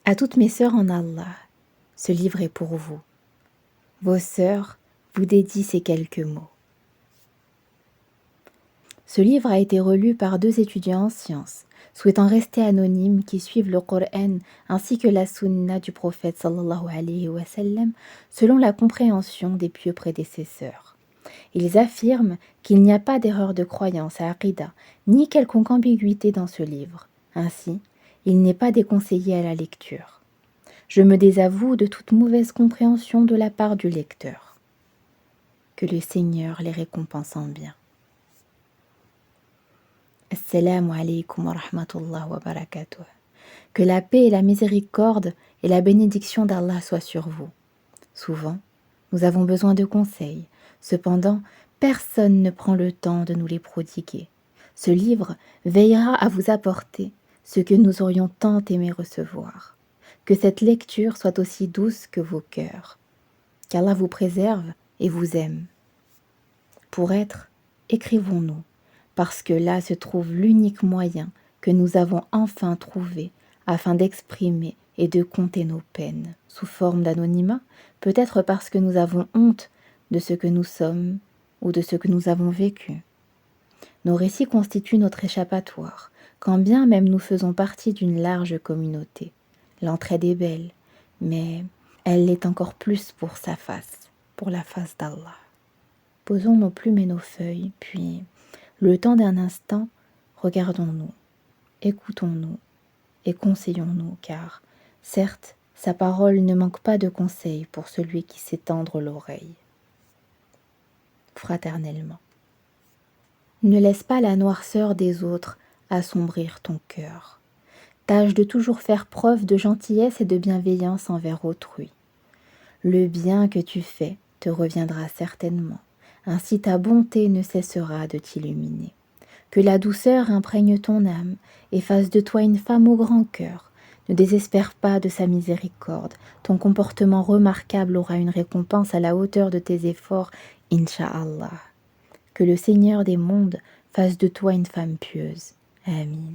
À toutes mes sœurs en Allah, ce livre est pour vous. Vos sœurs vous dédient ces quelques mots. Ce livre a été relu par 2 étudiants en sciences, souhaitant rester anonymes, qui suivent le Coran ainsi que la Sunna du prophète sallallahu alayhi wa sallam selon la compréhension des pieux prédécesseurs. Ils affirment qu'il n'y a pas d'erreur de croyance à Aqida, ni quelconque ambiguïté dans ce livre. Ainsi, il n'est pas déconseillé à la lecture. Je me désavoue de toute mauvaise compréhension de la part du lecteur. Que le Seigneur les récompense en bien. Assalamu alaikum wa rahmatullah wa barakatuh. Que la paix et la miséricorde et la bénédiction d'Allah soient sur vous. Souvent, nous avons besoin de conseils. Cependant, personne ne prend le temps de nous les prodiguer. Ce livre veillera à vous apporter ce que nous aurions tant aimé recevoir. Que cette lecture soit aussi douce que vos cœurs. Qu'Allah vous préserve et vous aime. Pour être, écrivons-nous, parce que là se trouve l'unique moyen que nous avons enfin trouvé afin d'exprimer et de compter nos peines, sous forme d'anonymat, peut-être parce que nous avons honte de ce que nous sommes ou de ce que nous avons vécu. Nos récits constituent notre échappatoire, quand bien même nous faisons partie d'une large communauté. L'entraide est belle, mais elle l'est encore plus pour sa face, pour la face d'Allah. Posons nos plumes et nos feuilles, puis, le temps d'un instant, regardons-nous, écoutons-nous et conseillons-nous, car, certes, sa parole ne manque pas de conseils pour celui qui sait tendre l'oreille. Fraternellement. Ne laisse pas la noirceur des autres assombrir ton cœur. Tâche de toujours faire preuve de gentillesse et de bienveillance envers autrui. Le bien que tu fais te reviendra certainement. Ainsi ta bonté ne cessera de t'illuminer. Que la douceur imprègne ton âme et fasse de toi une femme au grand cœur. Ne désespère pas de sa miséricorde. Ton comportement remarquable aura une récompense à la hauteur de tes efforts, Inch'Allah. Que le Seigneur des mondes fasse de toi une femme pieuse. Amin.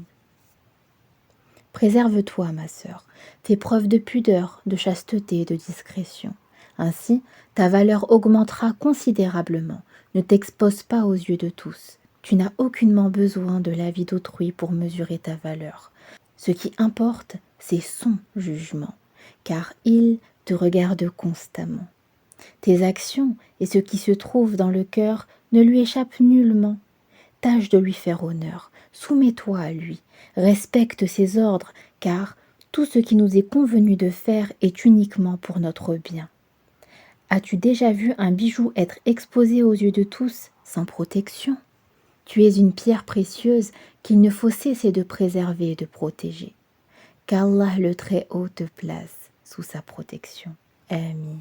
Préserve-toi, ma sœur. Fais preuve de pudeur, de chasteté et de discrétion. Ainsi, ta valeur augmentera considérablement. Ne t'expose pas aux yeux de tous. Tu n'as aucunement besoin de l'avis d'autrui pour mesurer ta valeur. Ce qui importe, c'est son jugement, car il te regarde constamment. Tes actions et ce qui se trouve dans le cœur ne lui échappent nullement. Tâche de lui faire honneur, soumets-toi à lui, respecte ses ordres, car tout ce qui nous est convenu de faire est uniquement pour notre bien. As-tu déjà vu un bijou être exposé aux yeux de tous, sans protection ? Tu es une pierre précieuse qu'il ne faut cesser de préserver et de protéger. Qu'Allah le Très-Haut te place sous sa protection. Amin.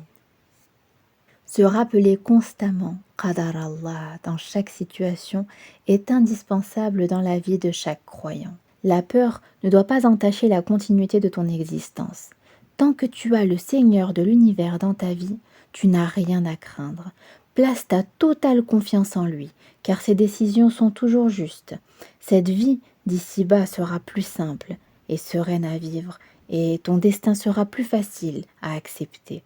Se rappeler constamment Qadar Allah dans chaque situation est indispensable dans la vie de chaque croyant. La peur ne doit pas entacher la continuité de ton existence. Tant que tu as le Seigneur de l'univers dans ta vie, tu n'as rien à craindre. Place ta totale confiance en lui, car ses décisions sont toujours justes. Cette vie d'ici-bas sera plus simple et sereine à vivre, et ton destin sera plus facile à accepter.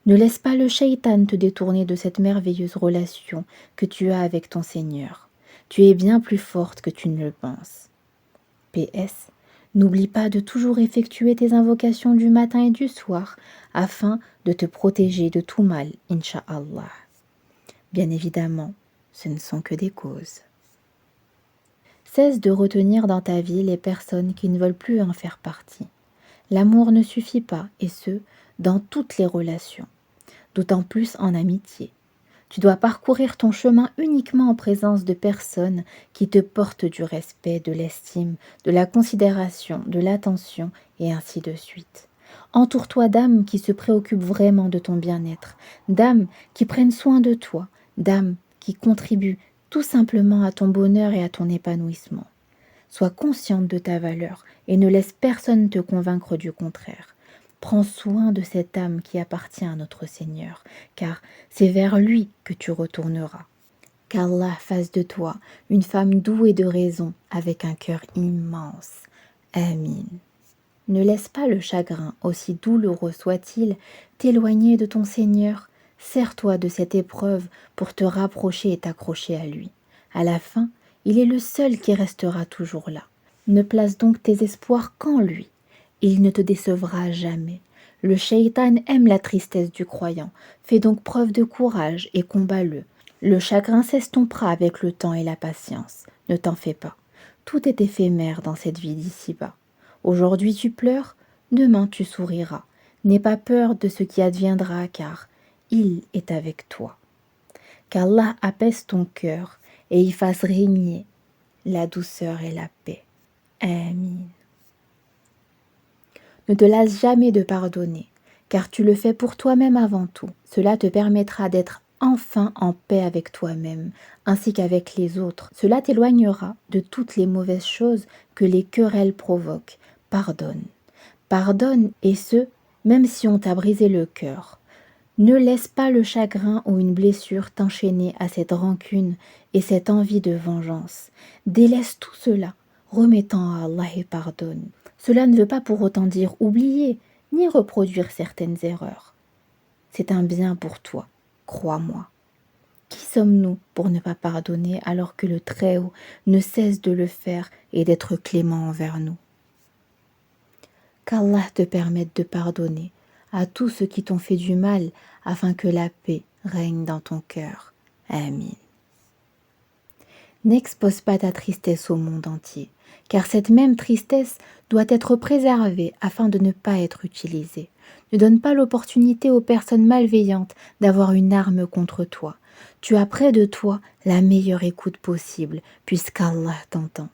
Ne laisse pas le shaitan te détourner de cette merveilleuse relation que tu as avec ton Seigneur. Tu es bien plus forte que tu ne le penses. PS. N'oublie pas de toujours effectuer tes invocations du matin et du soir afin de te protéger de tout mal, Inch'Allah. Bien évidemment, ce ne sont que des causes. Cesse de retenir dans ta vie les personnes qui ne veulent plus en faire partie. L'amour ne suffit pas, et ce, dans toutes les relations, d'autant plus en amitié. Tu dois parcourir ton chemin uniquement en présence de personnes qui te portent du respect, de l'estime, de la considération, de l'attention, et ainsi de suite. Entoure-toi d'âmes qui se préoccupent vraiment de ton bien-être, d'âmes qui prennent soin de toi, d'âmes qui contribuent tout simplement à ton bonheur et à ton épanouissement. Sois consciente de ta valeur et ne laisse personne te convaincre du contraire. Prends soin de cette âme qui appartient à notre Seigneur, car c'est vers lui que tu retourneras. Qu'Allah fasse de toi une femme douée de raison avec un cœur immense. Amin. Ne laisse pas le chagrin, aussi douloureux soit-il, t'éloigner de ton Seigneur. Sers-toi de cette épreuve pour te rapprocher et t'accrocher à lui. À la fin, il est le seul qui restera toujours là. Ne place donc tes espoirs qu'en lui. Il ne te décevra jamais. Le shaitan aime la tristesse du croyant. Fais donc preuve de courage et combat-le. Le chagrin s'estompera avec le temps et la patience. Ne t'en fais pas. Tout est éphémère dans cette vie d'ici-bas. Aujourd'hui tu pleures, demain tu souriras. N'aie pas peur de ce qui adviendra, car il est avec toi. Qu'Allah apaise ton cœur et y fasse régner la douceur et la paix. Amin. Ne te lasse jamais de pardonner, car tu le fais pour toi-même avant tout. Cela te permettra d'être enfin en paix avec toi-même, ainsi qu'avec les autres. Cela t'éloignera de toutes les mauvaises choses que les querelles provoquent. Pardonne. Pardonne, et ce, même si on t'a brisé le cœur. Ne laisse pas le chagrin ou une blessure t'enchaîner à cette rancune et cette envie de vengeance. Délaisse tout cela, remettant à Allah et pardonne. Cela ne veut pas pour autant dire oublier, ni reproduire certaines erreurs. C'est un bien pour toi, crois-moi. Qui sommes-nous pour ne pas pardonner alors que le Très-Haut ne cesse de le faire et d'être clément envers nous? Qu'Allah te permette de pardonner à tous ceux qui t'ont fait du mal, afin que la paix règne dans ton cœur. Amin. N'expose pas ta tristesse au monde entier, car cette même tristesse doit être préservée afin de ne pas être utilisée. Ne donne pas l'opportunité aux personnes malveillantes d'avoir une arme contre toi. Tu as près de toi la meilleure écoute possible, puisqu'Allah t'entend.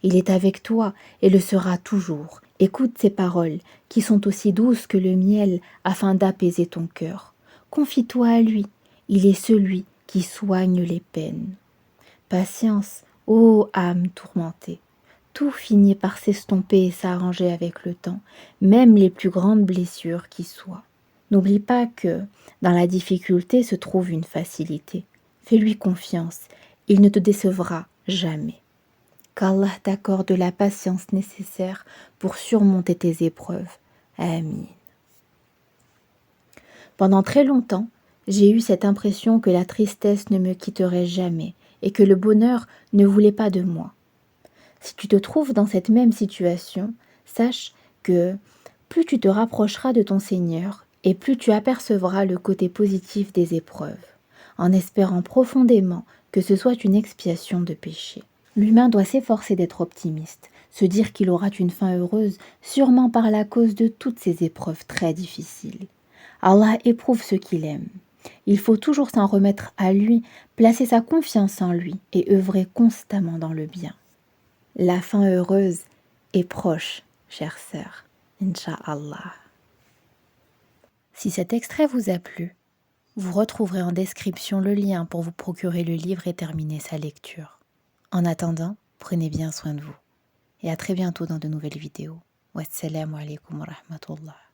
Il est avec toi et le sera toujours. Écoute ces paroles, qui sont aussi douces que le miel, afin d'apaiser ton cœur. Confie-toi à lui, il est celui qui soigne les peines. Patience, ô âme tourmentée. Tout finit par s'estomper et s'arranger avec le temps, même les plus grandes blessures qui soient. N'oublie pas que, dans la difficulté se trouve une facilité. Fais-lui confiance, il ne te décevra jamais. Qu'Allah t'accorde la patience nécessaire pour surmonter tes épreuves. Amin. Pendant très longtemps, j'ai eu cette impression que la tristesse ne me quitterait jamais et que le bonheur ne voulait pas de moi. Si tu te trouves dans cette même situation, sache que plus tu te rapprocheras de ton Seigneur et plus tu apercevras le côté positif des épreuves, en espérant profondément que ce soit une expiation de péché. L'humain doit s'efforcer d'être optimiste, se dire qu'il aura une fin heureuse, sûrement par la cause de toutes ces épreuves très difficiles. Allah éprouve ceux qu'il aime. Il faut toujours s'en remettre à lui, placer sa confiance en lui et œuvrer constamment dans le bien. La fin heureuse est proche, chère sœur, Inch'Allah. Si cet extrait vous a plu, vous retrouverez en description le lien pour vous procurer le livre et terminer sa lecture. En attendant, prenez bien soin de vous et à très bientôt dans de nouvelles vidéos. Wassalamu alaikum wa rahmatullah.